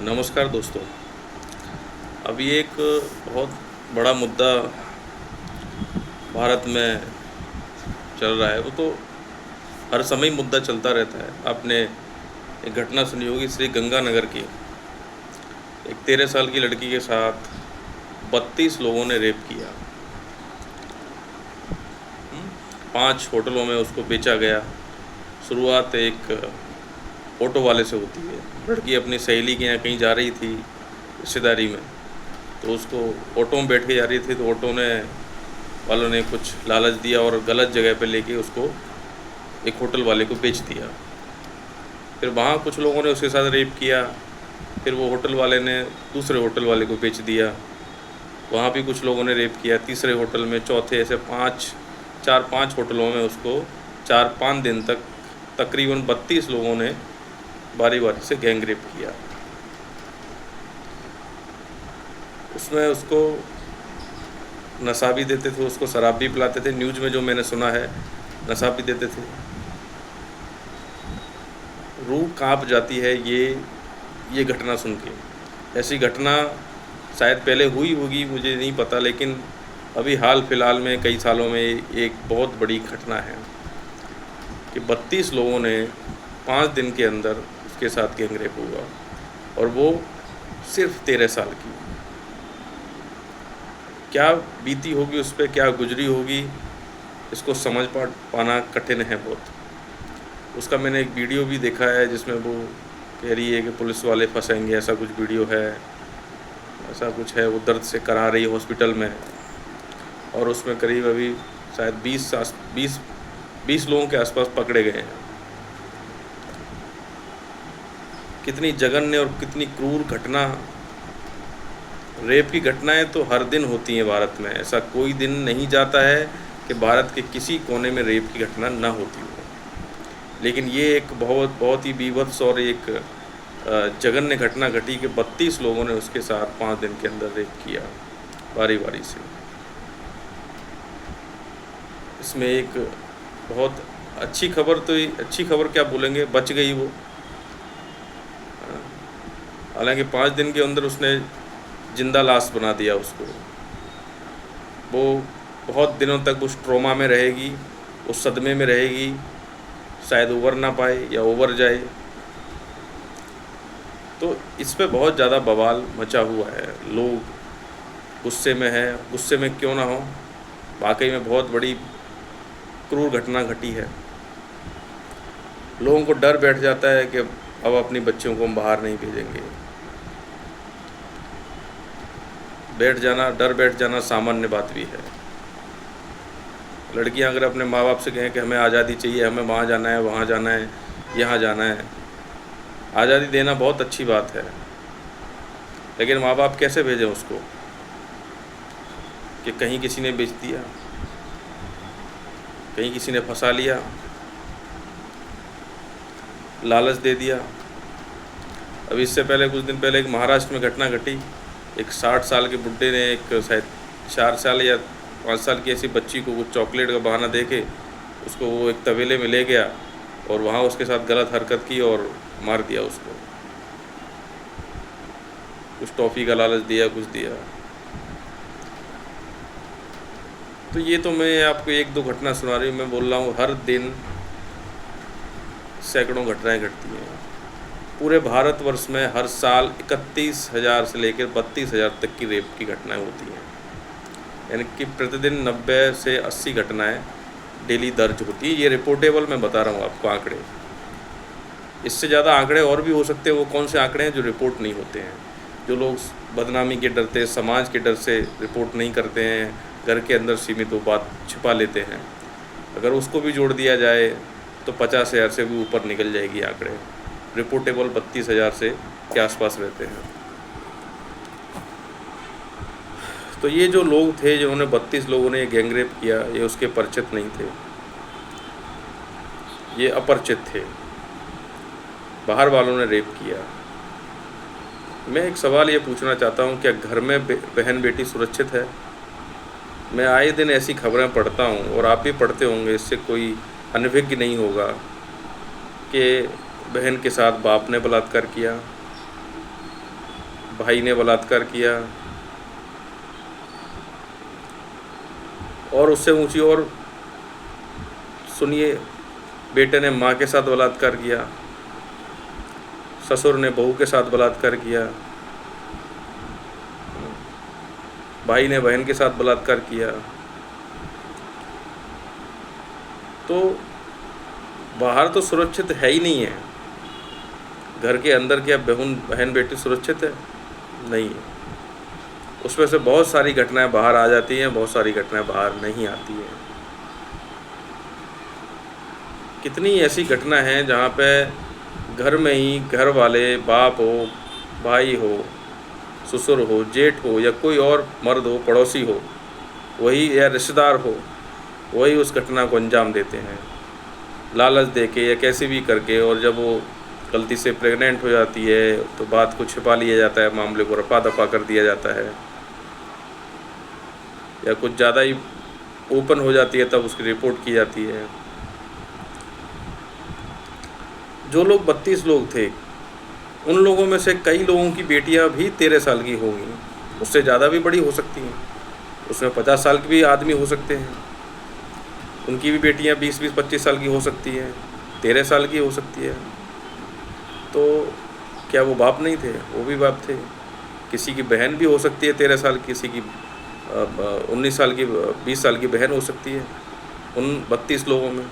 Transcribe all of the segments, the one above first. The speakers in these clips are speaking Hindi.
नमस्कार दोस्तों। अभी एक बहुत बड़ा मुद्दा भारत में चल रहा है। वो तो हर समय मुद्दा चलता रहता है। आपने एक घटना सुनी होगी श्री गंगानगर की। एक 13 साल की लड़की के साथ 32 लोगों ने रेप किया। 5 होटलों में उसको बेचा गया। शुरुआत एक ऑटो वाले से होती है। लड़की अपनी सहेली के यहाँ कहीं जा रही थी रिश्तेदारी में, तो उसको ऑटो में बैठ के जा रही थी, तो ऑटो ने वालों ने कुछ लालच दिया और गलत जगह पे लेके उसको एक होटल वाले को बेच दिया। फिर वहाँ कुछ लोगों ने उसके साथ रेप किया। फिर वो होटल वाले ने दूसरे होटल वाले को बेच दिया। वहाँ भी कुछ लोगों ने रेप किया, तीसरे होटल में, चौथे, ऐसे 4-5 होटलों में उसको 4-5 दिन तक तकरीबन 32 लोगों ने बारी बारी से गैंग रेप किया। उसमें उसको नशा भी देते थे, उसको शराब भी पिलाते थे। न्यूज़ में जो मैंने सुना है, नशा भी देते थे। रूह कांप जाती है ये घटना सुन के। ऐसी घटना शायद पहले हुई होगी, मुझे नहीं पता, लेकिन अभी हाल फिलहाल में कई सालों में एक बहुत बड़ी घटना है कि 32 लोगों ने 5 दिन के अंदर उसके साथ गैंग रेप हुआ, और वो सिर्फ 13 साल की। क्या बीती होगी उस पर, क्या गुजरी होगी, इसको समझ पाना कठिन है बहुत। उसका मैंने एक वीडियो भी देखा है जिसमें वो कह रही है कि पुलिस वाले फंसेंगे, ऐसा कुछ वीडियो है, ऐसा कुछ है। वो दर्द से करा रही है हॉस्पिटल में, और उसमें करीब अभी शायद 20 लोगों के आसपास पकड़े गए हैं। कितनी जघन्य और कितनी क्रूर घटना। रेप की घटनाएं तो हर दिन होती हैं भारत में। ऐसा कोई दिन नहीं जाता है कि भारत के किसी कोने में रेप की घटना ना होती हो। लेकिन ये एक बहुत बहुत ही बीभत्स और एक जघन्य घटना घटी कि 32 लोगों ने उसके साथ 5 दिन के अंदर रेप किया, बारी बारी से। इसमें एक बहुत अच्छी खबर, तो अच्छी खबर क्या बोलेंगे, बच गई वो। हालांकि 5 दिन के अंदर उसने जिंदा लाश बना दिया उसको। वो बहुत दिनों तक उस ट्रॉमा में रहेगी, उस सदमे में रहेगी, शायद उबर ना पाए या उबर जाए। तो इस पे बहुत ज़्यादा बवाल मचा हुआ है। लोग गुस्से में हैं। गुस्से में क्यों ना हो, वाकई में बहुत बड़ी क्रूर घटना घटी है। लोगों को डर बैठ जाता है कि अब अपनी बच्चियों को हम बाहर नहीं भेजेंगे। डर बैठ जाना सामान्य बात भी है। लड़कियां अगर अपने माँ बाप से कहें कि हमें आज़ादी चाहिए, हमें वहाँ जाना है, वहाँ जाना है, यहाँ जाना है, आज़ादी देना बहुत अच्छी बात है, लेकिन माँ बाप कैसे भेजें उसको कि कहीं किसी ने बेच दिया, कहीं किसी ने फंसा लिया, लालच दे दिया। अभी इससे पहले कुछ दिन पहले एक महाराष्ट्र में घटना घटी। एक 60 साल के बुड्ढे ने एक शायद 4 साल या 5 साल की ऐसी बच्ची को कुछ चॉकलेट का बहाना दे के उसको वो एक तबेले में ले गया और वहाँ उसके साथ गलत हरकत की और मार दिया उसको। कुछ टॉफ़ी का लालच दिया, कुछ दिया। तो ये तो मैं आपको 1-2 घटना सुना रही हूँ। मैं बोल रहा हूँ हर दिन सैकड़ों घटनाएं घटती हैं। पूरे भारतवर्ष में हर साल 31,000 से लेकर 32,000 तक की रेप की घटनाएं होती हैं। यानी कि प्रतिदिन 90 से 80 घटनाएं डेली दर्ज होती है। ये रिपोर्टेबल मैं बता रहा हूँ आपको आंकड़े। इससे ज़्यादा आंकड़े और भी हो सकते हैं। वो कौन से आंकड़े हैं जो रिपोर्ट नहीं होते हैं, जो लोग बदनामी के डर से, समाज के डर से रिपोर्ट नहीं करते हैं, घर के अंदर सीमित वो बात छिपा लेते हैं। अगर उसको भी जोड़ दिया जाए तो 50,000 से भी ऊपर निकल जाएगी आंकड़े। रिपोर्टेबल 32,000 से के आसपास रहते हैं। तो ये जो लोग थे जिन्होंने 32 लोगों ने गैंग रेप किया, ये उसके परिचित नहीं थे, ये अपरिचित थे। बाहर वालों ने रेप किया। मैं एक सवाल ये पूछना चाहता हूँ, क्या घर में बहन बेटी सुरक्षित है? मैं आए दिन ऐसी खबरें पढ़ता हूँ और आप भी पढ़ते होंगे, इससे कोई अनभिज्ञ नहीं होगा कि बहन के साथ बाप ने बलात्कार किया, भाई ने बलात्कार किया, और उससे ऊंची और सुनिए, बेटे ने माँ के साथ बलात्कार किया, ससुर ने बहू के साथ बलात्कार किया, भाई ने बहन के साथ बलात्कार किया। तो बाहर तो सुरक्षित है ही नहीं है, घर के अंदर क्या बहन बेटी सुरक्षित है? नहीं है। उसमें से बहुत सारी घटनाएं बाहर आ जाती हैं, बहुत सारी घटनाएं बाहर नहीं आती हैं। कितनी ऐसी घटना है जहाँ पे घर में ही घर वाले, बाप हो, भाई हो, ससुर हो, जेठ हो, या कोई और मर्द हो, पड़ोसी हो, वही या रिश्तेदार हो, वही उस घटना को अंजाम देते हैं, लालच देके या कैसे भी करके। और जब वो गलती से प्रेग्नेंट हो जाती है तो बात को छिपा लिया जाता है, मामले को रफा दफा कर दिया जाता है, या कुछ ज़्यादा ही ओपन हो जाती है तब उसकी रिपोर्ट की जाती है। जो लोग 32 लोग थे, उन लोगों में से कई लोगों की बेटियां भी 13 साल की होंगी, उससे ज़्यादा भी बड़ी हो सकती हैं, उसमें 50 साल के भी आदमी हो सकते हैं, उनकी भी बेटियां 20-20, 25 साल की हो सकती हैं, 13 साल की हो सकती है। तो क्या वो बाप नहीं थे? वो भी बाप थे। किसी की बहन भी हो सकती है 13 साल, किसी की 19 साल की, 20 साल की बहन हो सकती है उन 32 लोगों में।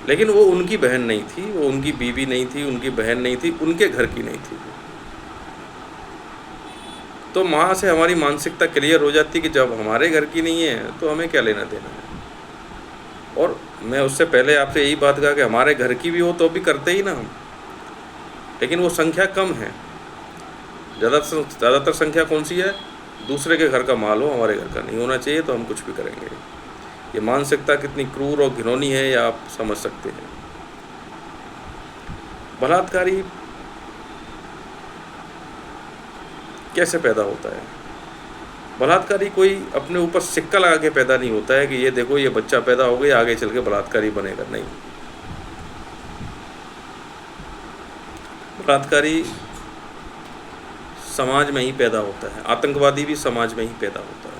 लेकिन वो उनकी बहन नहीं थी, वो उनकी बीवी नहीं थी, उनकी बहन नहीं थी, उनके घर की नहीं थी। तो वहाँ से हमारी मानसिकता क्लियर हो जाती कि जब हमारे घर की नहीं है तो हमें क्या लेना देना है। और मैं उससे पहले आपसे यही बात कहा कि हमारे घर की भी हो तो भी करते ही ना हम, लेकिन वो संख्या कम है। ज़्यादातर संख्या कौन सी है? दूसरे के घर का माल हो, हमारे घर का नहीं होना चाहिए तो हम कुछ भी करेंगे। ये मानसिकता कितनी क्रूर और घिनौनी है, ये आप समझ सकते हैं। बलात्कारी कैसे पैदा होता है? बलात्कारी कोई अपने ऊपर सिक्का लगा के पैदा नहीं होता है कि ये देखो ये बच्चा पैदा हो गया, आगे चल के बलात्कारी बनेगा। नहीं, बलात्कारी समाज में ही पैदा होता है, आतंकवादी भी समाज में ही पैदा होता है।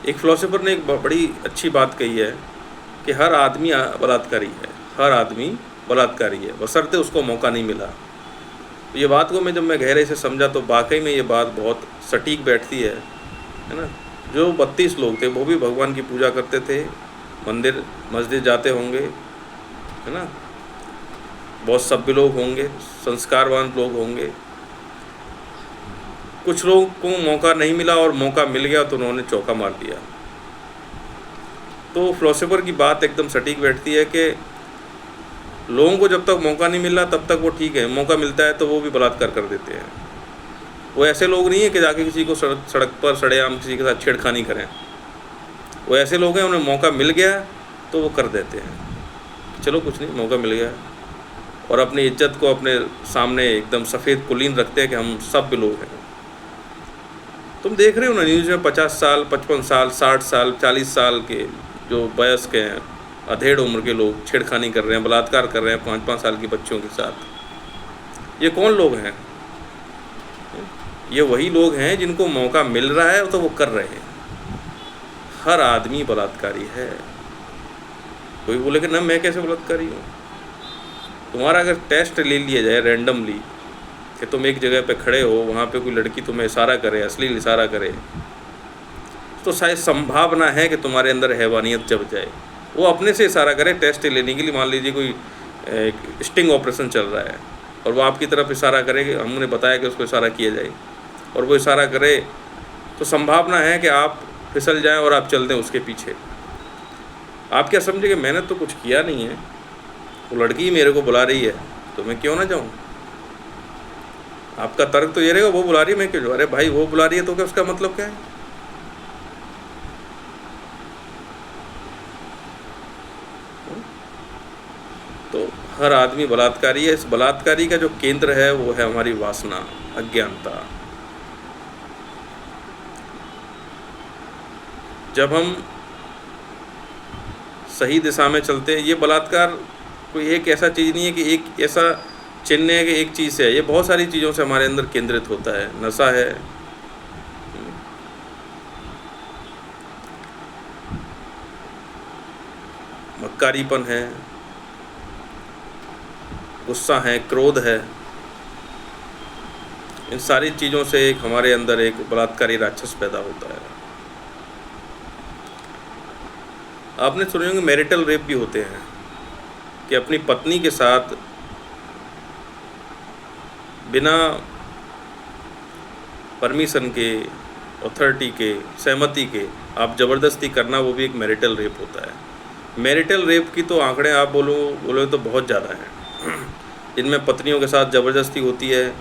एक फिलोसोफर ने एक बड़ी अच्छी बात कही है कि हर आदमी बलात्कारी है, हर आदमी बलात्कारी है, बशर्ते उसको मौका नहीं मिला। ये बात को जब मैं गहरे से समझा तो वाकई में ये बात बहुत सटीक बैठती है ना। जो 32 लोग थे वो भी भगवान की पूजा करते थे, मंदिर मस्जिद जाते होंगे, है ना, बहुत सभ्य लोग होंगे, संस्कारवान लोग होंगे। कुछ लोगों को मौका नहीं मिला और मौका मिल गया तो उन्होंने चौका मार दिया। तो फिलोसोफर की बात एकदम सटीक बैठती है कि लोगों को जब तक मौका नहीं मिला तब तक वो ठीक है, मौका मिलता है तो वो भी बलात्कार कर देते हैं। वो ऐसे लोग नहीं है कि जाके किसी को सड़क पर सड़ेआम किसी के साथ छेड़खानी करें। वो ऐसे लोग हैं, उन्हें मौका मिल गया तो वो कर देते हैं। चलो कुछ नहीं, मौका मिल गया, और अपनी इज्जत को अपने सामने एकदम सफ़ेद कुलीन रखते हैं कि हम सब लोग हैं। तुम देख रहे हो ना न्यूज़ में 50 साल, 55 साल, 60 साल, 40 साल के जो वयस्क हैं, अधेड़ उम्र के लोग छेड़खानी कर रहे हैं, बलात्कार कर रहे हैं 5-5 साल की बच्चियों के साथ। ये कौन लोग हैं? ये वही लोग हैं जिनको मौका मिल रहा है तो वो कर रहे हैं। हर आदमी बलात्कारी है। कोई बोले कि ना मैं कैसे बलात्कारी हूँ? तुम्हारा अगर टेस्ट ले लिया जाए रैंडमली कि तुम एक जगह पे खड़े हो, वहाँ पे कोई लड़की तुम्हें इशारा करे, अश्लील इशारा करे, तो शायद संभावना है कि तुम्हारे अंदर हैवानियत जग जाए। वो अपने से इशारा करे टेस्ट लेने के लिए। मान लीजिए कोई स्टिंग ऑपरेशन चल रहा है और वो आपकी तरफ इशारा करे कि हमने बताया कि उसको इशारा किया जाए, और वो इशारा करे, तो संभावना है कि आप फिसल जाएं और आप चल दें उसके पीछे। आप क्या समझे कि मैंने तो कुछ किया नहीं है, वो लड़की ही मेरे को बुला रही है तो मैं क्यों ना जाऊँ? आपका तर्क तो ये रहेगा वो बुला रही है मैं क्यों जाऊँ? अरे भाई वो बुला रही है तो क्या उसका मतलब क्या है? तो हर आदमी बलात्कारी है। इस बलात्कारी का जो केंद्र है वो है हमारी वासना, अज्ञानता। जब हम सही दिशा में चलते हैं, ये बलात्कार कोई एक ऐसा चीज़ नहीं है कि एक ऐसा चिन्ह की एक चीज़ है, ये बहुत सारी चीज़ों से हमारे अंदर केंद्रित होता है। नशा है, मक्कारीपन है, गुस्सा है, क्रोध है। इन सारी चीज़ों से एक हमारे अंदर एक बलात्कारी राक्षस पैदा होता है। आपने सुने होंगे मैरिटल रेप भी होते हैं कि अपनी पत्नी के साथ बिना परमिशन के, अथॉरिटी के, सहमति के आप ज़बरदस्ती करना, वो भी एक मैरिटल रेप होता है। मैरिटल रेप की तो आंकड़े आप बोलो तो बहुत ज़्यादा हैं, जिनमें पत्नियों के साथ ज़बरदस्ती होती है,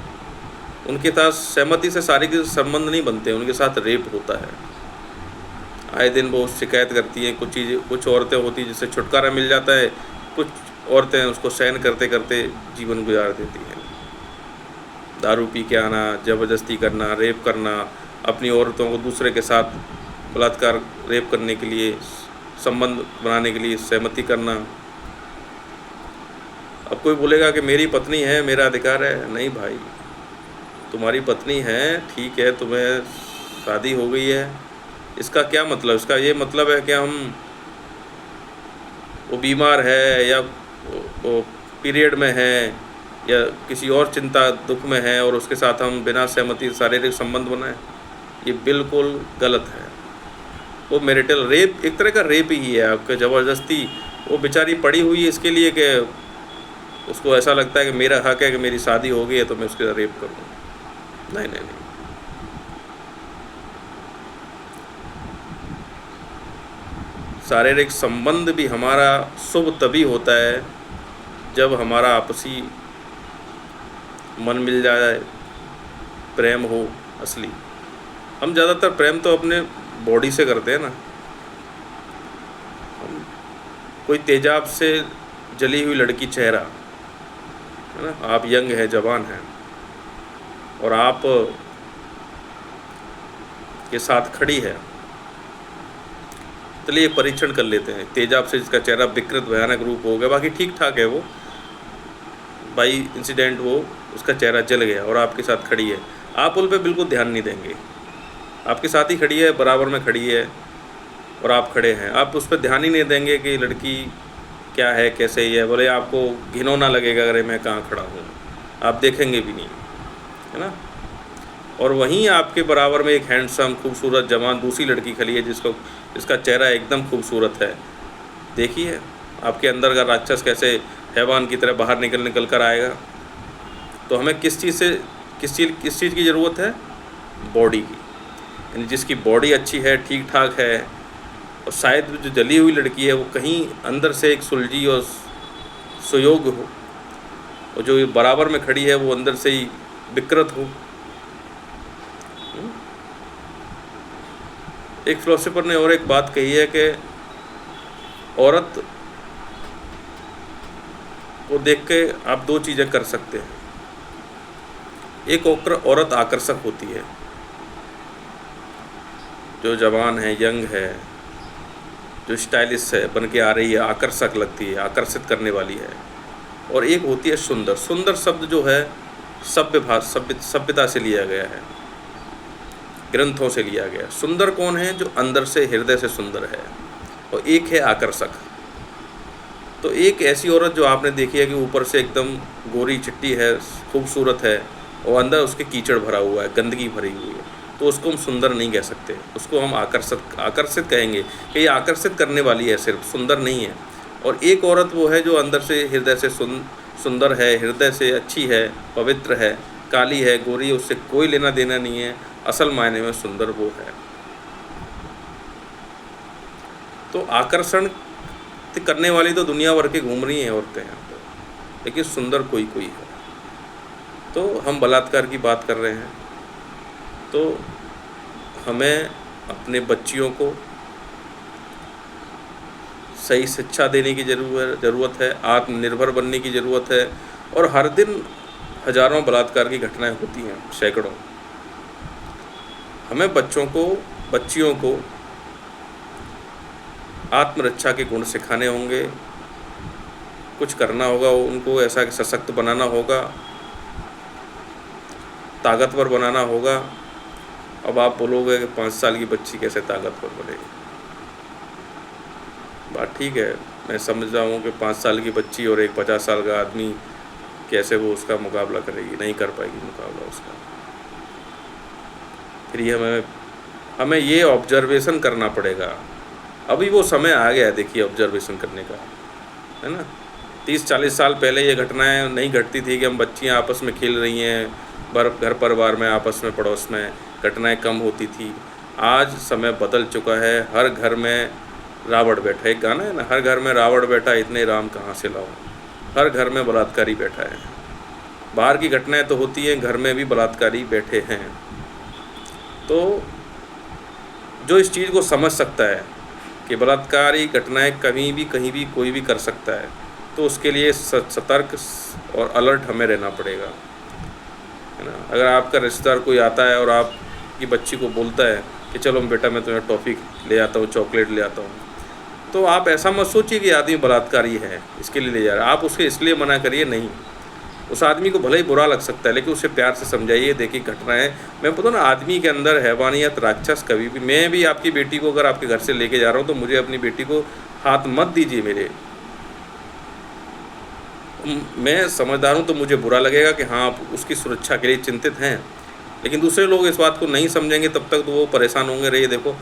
उनके साथ सहमति से शारीरिक संबंध नहीं बनते, उनके साथ रेप होता है। आए दिन वो शिकायत करती हैं। कुछ औरतें होती हैं जिससे छुटकारा मिल जाता है, कुछ औरतें उसको सहन करते करते जीवन गुजार देती हैं। दारू पी के आना, ज़बरदस्ती करना, रेप करना, अपनी औरतों को दूसरे के साथ बलात्कार रेप करने के लिए, संबंध बनाने के लिए सहमति करना। अब कोई बोलेगा कि मेरी पत्नी है, मेरा अधिकार है। नहीं भाई, तुम्हारी पत्नी है, ठीक है, तुम्हें शादी हो गई है, इसका क्या मतलब? इसका ये मतलब है कि वो बीमार है या वो पीरियड में है या किसी और चिंता दुख में है और उसके साथ हम बिना सहमति शारीरिक संबंध बनाएं, ये बिल्कुल गलत है। वो मैरिटल रेप एक तरह का रेप ही है, आपके ज़बरदस्ती। वो बेचारी पड़ी हुई है इसके लिए कि उसको ऐसा लगता है कि मेरा हक है कि मेरी शादी हो गई है तो मैं उसके साथ रेप करूँ। नहीं नहीं नहीं, शारीरिक संबंध भी हमारा शुभ तभी होता है जब हमारा आपसी मन मिल जाए, प्रेम हो असली। हम ज़्यादातर प्रेम तो अपने बॉडी से करते हैं ना। कोई तेजाब से जली हुई लड़की चेहरा है ना, आप यंग है, जवान हैं, और आप के साथ खड़ी है, चलिए एक परीक्षण कर लेते हैं। तेजाब से जिसका चेहरा विकृत भयानक रूप हो गया, बाकी ठीक ठाक है, वो बाई इंसिडेंट वो उसका चेहरा जल गया और आपके साथ खड़ी है, आप उन पर बिल्कुल ध्यान नहीं देंगे। आपके साथ ही खड़ी है, बराबर में खड़ी है और आप खड़े हैं, आप उस पर ध्यान ही नहीं देंगे कि लड़की क्या है, कैसे ही है। बोले आपको घिनौना लगेगा, अरे मैं कहाँ खड़ा हूँ, आप देखेंगे भी नहीं, है ना। और वहीं आपके बराबर में एक हैंडसम खूबसूरत जवान दूसरी लड़की खड़ी है जिसका चेहरा एकदम खूबसूरत है। देखिए आपके अंदर का राक्षस कैसे हैवान की तरह बाहर निकल कर आएगा। तो हमें किस चीज़ की ज़रूरत है? बॉडी की। यानी जिसकी बॉडी अच्छी है, ठीक ठाक है, और शायद जो जली हुई लड़की है वो कहीं अंदर से एक सुलझी और सुयोग्य हो, और जो बराबर में खड़ी है वो अंदर से ही विकृत हो। एक फिलोसोफर ने और एक बात कही है कि औरत को देख के आप दो चीज़ें कर सकते हैं। एक औरत आकर्षक होती है, जो जवान है, यंग है, जो स्टाइलिश है, बन के आ रही है, आकर्षक लगती है, आकर्षित करने वाली है। और एक होती है सुंदर। सुंदर शब्द जो है सभ्यता से लिया गया है, ग्रंथों से लिया गया। सुंदर कौन है? जो अंदर से, हृदय से सुंदर है। और एक है आकर्षक। तो एक ऐसी औरत जो आपने देखी है कि ऊपर से एकदम गोरी चिट्टी है, खूबसूरत है, और अंदर उसके कीचड़ भरा हुआ है, गंदगी भरी हुई है, तो उसको हम सुंदर नहीं कह सकते, उसको हम आकर्षित कहेंगे कि ये आकर्षित करने वाली है, सिर्फ सुंदर नहीं है। और एक औरत वो है जो अंदर से, हृदय से सुंदर है, हृदय से अच्छी है, पवित्र है, काली है, गोरी, उससे कोई लेना देना नहीं है, असल मायने में सुंदर वो है। तो आकर्षण करने वाली तो दुनिया भर के घूम रही हैं औरतें यहाँ पर, लेकिन सुंदर कोई है। तो हम बलात्कार की बात कर रहे हैं, तो हमें अपने बच्चियों को सही शिक्षा देने की ज़रूरत है, आत्मनिर्भर बनने की ज़रूरत है। और हर दिन हज़ारों बलात्कार की घटनाएं होती हैं, सैकड़ों। हमें बच्चियों को आत्मरक्षा के गुण सिखाने होंगे, कुछ करना होगा, उनको ऐसा सशक्त बनाना होगा, ताकतवर बनाना होगा। अब आप बोलोगे कि 5 साल की बच्ची कैसे ताकतवर बनेगी? बात ठीक है, मैं समझ रहा हूँ कि 5 साल की बच्ची और एक 50 साल का आदमी कैसे वो उसका मुकाबला करेगी, नहीं कर पाएगी मुकाबला उसका। फिर ये हमें ये ऑब्जर्वेशन करना पड़ेगा। अभी वो समय आ गया है, देखिए, ऑब्जर्वेशन करने का, है ना। 30-40 साल पहले ये घटनाएं नहीं घटती थी कि हम बच्चियां आपस में खेल रही हैं, घर परिवार में, आपस में, पड़ोस में, घटनाएं कम होती थी। आज समय बदल चुका है, हर घर में रावण बैठा, एक गाना है ना, हर घर में रावण बैठा, इतने राम कहाँ से लाओ। हर घर में बलात्कारी बैठा है। बाहर की घटनाएं तो होती हैं, घर में भी बलात्कारी बैठे हैं। तो जो इस चीज़ को समझ सकता है कि बलात्कारी घटनाएं कहीं भी कहीं भी कोई भी कर सकता है, तो उसके लिए सतर्क और अलर्ट हमें रहना पड़ेगा, है ना। अगर आपका रिश्तेदार कोई आता है और आपकी बच्ची को बोलता है कि चलो बेटा मैं तुम्हें टॉफ़ी ले आता हूँ, चॉकलेट ले आता हूँ, तो आप ऐसा मत सोचिए कि आदमी बलात्कारी है इसके लिए ले जा रहा है। आप उसके इसलिए मना करिए नहीं। उस आदमी को भले ही बुरा लग सकता है, लेकिन उसे प्यार से समझाइए। देखिए घटनाएं, मैं पता ना, आदमी के अंदर हैवानियत, राक्षस कभी भी, मैं भी आपकी बेटी को अगर आपके घर से लेके जा रहा हूँ तो मुझे अपनी बेटी को हाथ मत दीजिए मेरे। मैं समझदार हूँ तो मुझे बुरा लगेगा कि हाँ आप उसकी सुरक्षा के लिए चिंतित हैं, लेकिन दूसरे लोग इस बात को नहीं समझेंगे, तब तक तो वो परेशान होंगे, रहिए देखो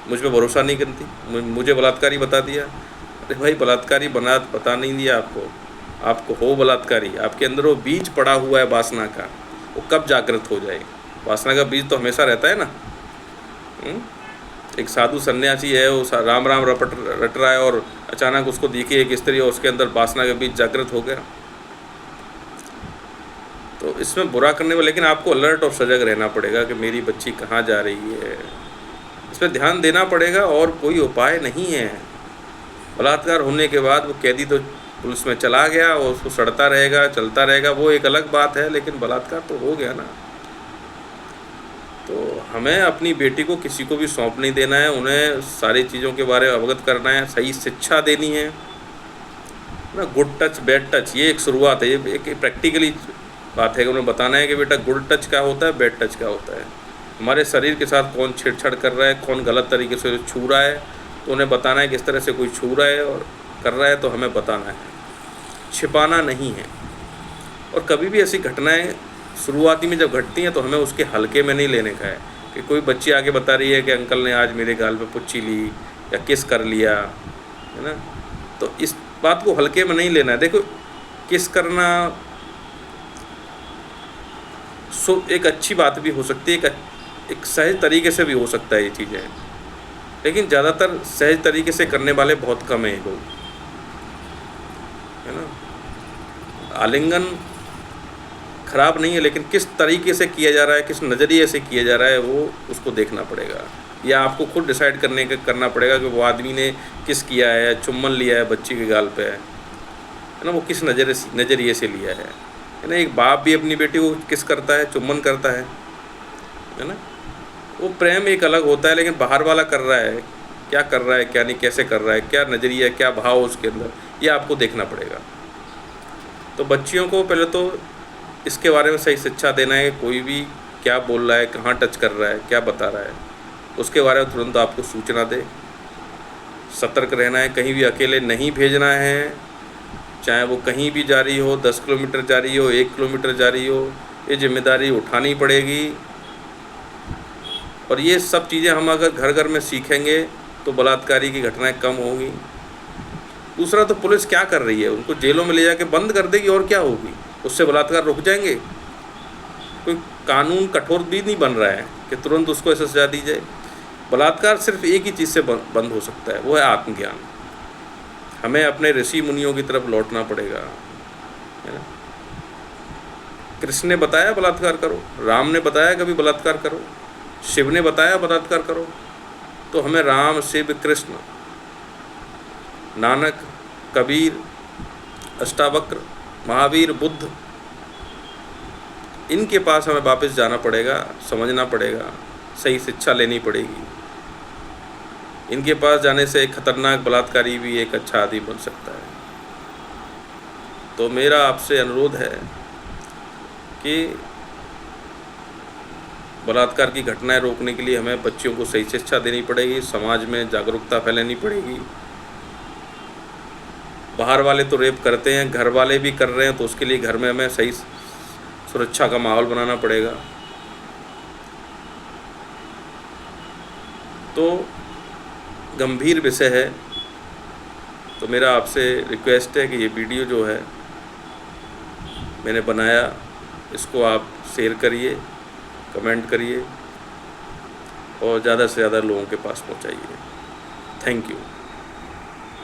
मुझ पर भरोसा नहीं करती, मुझे बलात्कारी बता दिया। अरे भाई, बलात्कारी बता नहीं दिया आपको हो बलात्कारी। आपके अंदर वो बीज पड़ा हुआ है वासना का, वो कब जागृत हो जाए? वासना का बीज तो हमेशा रहता है ना। एक साधु सन्यासी है, वो राम राम रट रहा है और अचानक उसको दिखी एक स्त्री और उसके अंदर वासना का बीज जागृत हो गया। तो इसमें बुरा करने में, लेकिन आपको अलर्ट और सजग रहना पड़ेगा कि मेरी बच्ची कहाँ जा रही है, इस पर ध्यान देना पड़ेगा, और कोई उपाय नहीं है। बलात्कार होने के बाद वो कैदी तो पुलिस में चला गया और उसको सड़ता रहेगा, चलता रहेगा, वो एक अलग बात है, लेकिन बलात्कार तो हो गया ना। तो हमें अपनी बेटी को किसी को भी सौंप नहीं देना है, उन्हें सारी चीज़ों के बारे में अवगत करना है, सही शिक्षा देनी है ना। गुड टच बैड टच, ये एक शुरुआत है, ये एक प्रैक्टिकली बात है कि उन्हें बताना है कि बेटा गुड टच क्या होता है, बैड टच क्या होता है। हमारे शरीर के साथ कौन छेड़छाड़ कर रहा है, कौन गलत तरीके से छू रहा है, तो उन्हें बताना है। किस तरह से कोई छू रहा है और कर रहा है तो हमें बताना है, छिपाना नहीं है। और कभी भी ऐसी घटनाएं शुरुआती में जब घटती हैं तो हमें उसके हल्के में नहीं लेने का है कि कोई बच्ची आगे बता रही है कि अंकल ने आज मेरे गाल पे पुच्ची ली या किस कर लिया, है ना, तो इस बात को हल्के में नहीं लेना है। देखो, किस करना एक अच्छी बात भी हो सकती है, एक सहज तरीके से भी हो सकता है ये चीज़ें, लेकिन ज़्यादातर सहज तरीके से करने वाले बहुत कम हैं लोग, है ना। आलिंगन खराब नहीं है, लेकिन किस तरीके से किया जा रहा है, किस नज़रिए से किया जा रहा है, वो उसको देखना पड़ेगा, या आपको खुद डिसाइड करना पड़ेगा कि वो आदमी ने किस किया है, चुम्बन लिया है बच्ची के गाल पे, है ना, वो किस नज़रिए से लिया है ना। एक बाप भी अपनी बेटी को किस करता है, चुम्बन करता है ना। वो प्रेम एक अलग होता है, लेकिन बाहर वाला कर रहा है, क्या कर रहा है, क्या नहीं, कैसे कर रहा है, क्या नज़रिया, क्या भाव उसके अंदर, ये आपको देखना पड़ेगा। तो बच्चियों को पहले तो इसके बारे में सही शिक्षा देना है, कोई भी क्या बोल रहा है, कहाँ टच कर रहा है, क्या बता रहा है, उसके बारे में तुरंत आपको सूचना दे। सतर्क रहना है, कहीं भी अकेले नहीं भेजना है, चाहे वो कहीं भी जा रही हो, 10 किलोमीटर जा रही हो, 1 किलोमीटर जा रही हो, ये जिम्मेदारी उठानी पड़ेगी। और ये सब चीज़ें हम अगर घर घर में सीखेंगे तो बलात्कारी की घटनाएं कम होंगी। दूसरा, तो पुलिस क्या कर रही है, उनको जेलों में ले जाके बंद कर देगी, और क्या होगी, उससे बलात्कार रुक जाएंगे? कोई कानून कठोर भी नहीं बन रहा है कि तुरंत उसको ऐसे सजा दी जाए। बलात्कार सिर्फ एक ही चीज़ से बंद हो सकता है, वो है आत्मज्ञान। हमें अपने ऋषि मुनियों की तरफ लौटना पड़ेगा, है ना। कृष्ण ने बताया बलात्कार करो, राम ने बताया कभी बलात्कार करो, शिव ने बताया बलात्कार करो, तो हमें राम, शिव, कृष्ण, नानक, कबीर, अष्टावक्र, महावीर, बुद्ध, इनके पास हमें वापस जाना पड़ेगा, समझना पड़ेगा, सही शिक्षा लेनी पड़ेगी। इनके पास जाने से एक खतरनाक बलात्कारी भी एक अच्छा आदमी बन सकता है। तो मेरा आपसे अनुरोध है कि बलात्कार की घटनाएं रोकने के लिए हमें बच्चियों को सही शिक्षा देनी पड़ेगी, समाज में जागरूकता फैलानी पड़ेगी। बाहर वाले तो रेप करते हैं, घर वाले भी कर रहे हैं, तो उसके लिए घर में हमें सही सुरक्षा का माहौल बनाना पड़ेगा। तो गंभीर विषय है, तो मेरा आपसे रिक्वेस्ट है कि ये वीडियो जो है मैंने बनाया, इसको आप शेयर करिए, कमेंट करिए और ज़्यादा से ज़्यादा लोगों के पास पहुंचाइए। Thank you.